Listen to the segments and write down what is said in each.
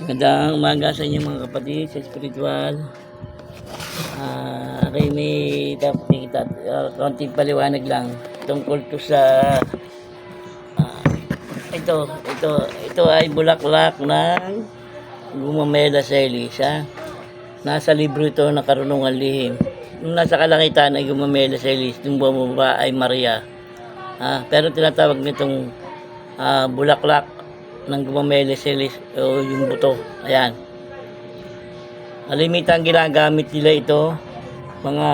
Magandang umaga sa inyo mga kapatid sa spiritual. Ako'y may dapat konting paliwanag lang tungkol to sa ah, ito ay bulaklak ng Gumamela Celis. Nasa libro ito na Karunungan Lihim. Nung nasa kalangitan ay Gumamela Celis, nung bumaba ay Maria. Pero tinatawag nitong bulaklak ng Gumamela Celis o yung buto. Ayan. Kalimitan ginagamit nila ito, mga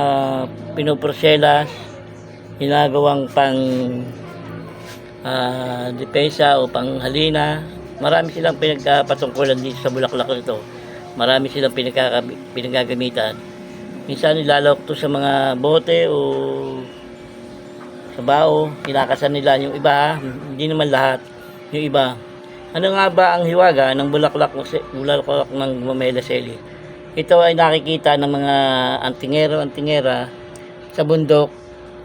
pinoporselas, ginagawang pang depensa o pang halina. Marami silang pinagpatungkulan dito sa bulaklak nito. Marami silang pinagagamitan. Minsan nilalawak to sa mga bote o sa bao, kinakasan nila yung iba, hindi naman lahat, yung iba. Ano nga ba ang hiwaga ng bulaklak ng Gumamela Celis? Ito ay nakikita ng mga antingero-antingera sa bundok,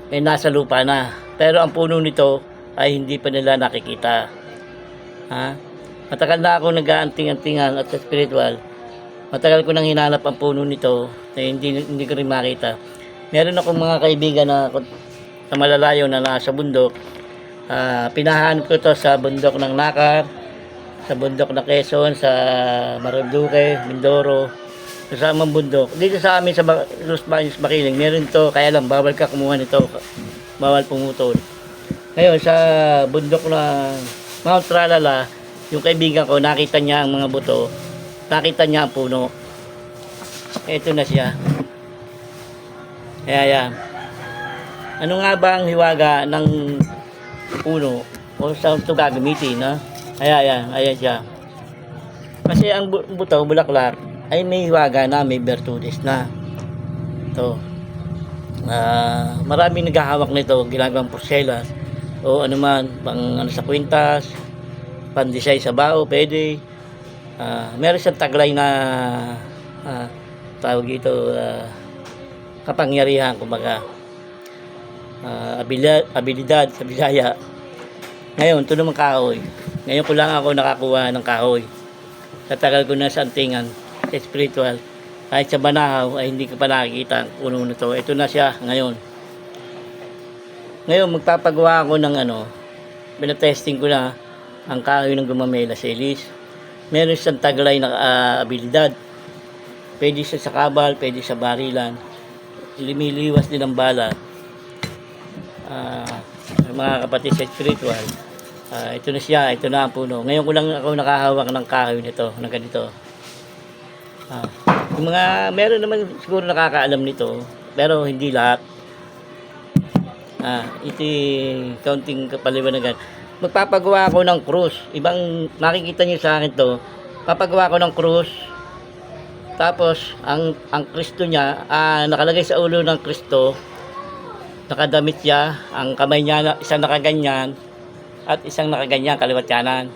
ay nasa lupa na. Pero ang puno nito ay hindi pa nila nakikita. Matagal na ako nag-aanting-antingan at sa spiritual. Matagal ko nang hinanap ang puno nito na hindi ko rin makita. Meron akong mga kaibigan na sa malalayo na nasa bundok. Pinahanap ko to sa bundok ng Nakar, sa bundok na Quezon, sa Marinduque, Mindoro, sa amang bundok. Dito sa amin sa Los Baños, Makiling, meron to, kaya lang bawal ka kumuha nito, bawal pumutol. Ngayon sa bundok na Mount Tralala, yung kaibigan ko, nakita niya ang mga buto, nakita niya ang puno. Ito na siya. Ayan. Ano nga ba ang hiwaga ng puno o saan ito gagamitin? Ayan siya. Kasi ang buto, bulaklak, ay may hiwaga na, may bertudes na. Ito. Maraming naghahawak nito, ginagawang porselas o ano man, pang sa kwintas, pandesay sa bao, pwede. Meron siyang taglay na tawag ito, kapangyarihan, kumbaga. Abilidad sa Bisaya. Ngayon, ito naman kahoy. Ngayon ko lang ako nakakuha ng kahoy. Sa tagal ko na sa antingan, sa spiritual, kahit sa Banahaw ay hindi ko pa nakikita ang puno nito. Ito na siya ngayon. Ngayon, magpapagawa ako ng pinatesting ko na ang kahoy ng Gumamela Celis. Meron siyang taglay na abilidad. Pwede siya sa kabal, pwede sa barilan. Lumiliwas din ang bala. Mga kapatid sa spiritual, ito na siya, ito na ang puno. Ngayon ko lang ako nakahawak ng kahoy nito, ng ganito. Yung mga, meron naman siguro nakakaalam nito, pero hindi lahat. Ito yung kaunting kapaliwanagan. Magpapagawa ako ng krus. Ibang makikita niyo sa akin to, papagawa ko ng krus. Tapos ang Kristo niya, nakalagay sa ulo ng Kristo, nakadamit siya, ang kamay niya isang nakaganyan at isang nakaganyan kaliwat kanan.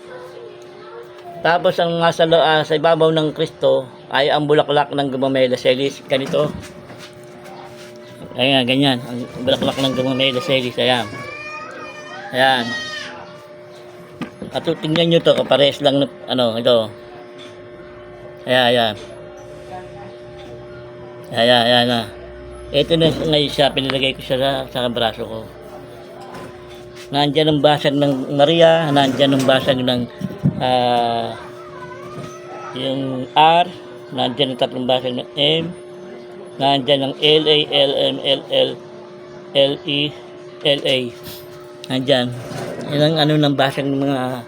Tapos ang sa ibabaw ng Kristo ay ang bulaklak ng Gumamela Celis, ganito. Ayan, ganyan, ang bulaklak ng Gumamela Celis, ayan. At tingnan nyo to, kapares lang ito. Ayan. Ito na ngayon siya, pinilagay ko siya sa braso ko. Nandyan ang basag ng Maria, nandyan ang basag ng yung R, nandyan ang tatlong basag ng M, nandyan ang LA, LM, LL, LE, LA. Nandyan. Yan ang ng basag ng mga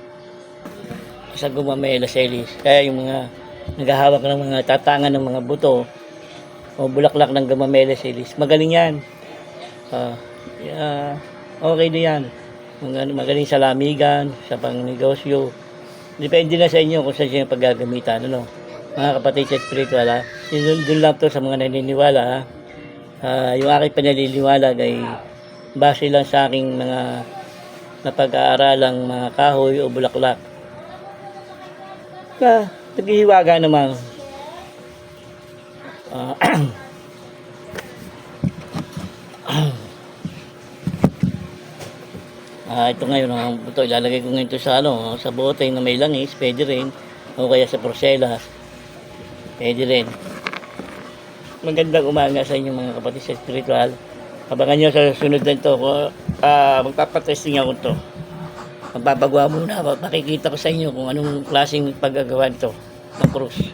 sa Gumamela Celis. Kaya yung mga naghahawak ng mga tatangan ng mga buto o bulaklak ng Gumamela Celis, magaling yan. Okay din yan. Magaling sa lamigan, sa pangnegosyo. Depende na sa inyo kung saan siya yung paggagamitan. Mga kapatid sa spiritual, doon lang to sa mga naniniwala. Yung aking pananiniwala ay base lang sa aking mga napag-aaralang mga kahoy o bulaklak. Naghihiwaga naman. Ito ngayon, ito ilalagay ko ngayon sa sa bote na may langis, pwede rin. o kaya sa Porcelas, pwede rin. Magandang umaga sa inyo mga kapatid sa spiritual. Abangan nyo sa susunod na ito. Magpapatesting ako ito. Magpapagawa muna. Pakikita ko sa inyo kung anong klaseng paggagawa nito ng krus.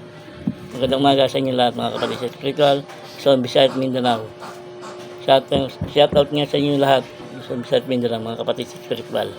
Magandang umaga sa inyo lahat mga kapatid sa spiritual. Luzon, Visayas, Mindanao. Shout out nga sa inyo lahat. Luzon, Visayas, Mindanao mga kapatid sa spiritual.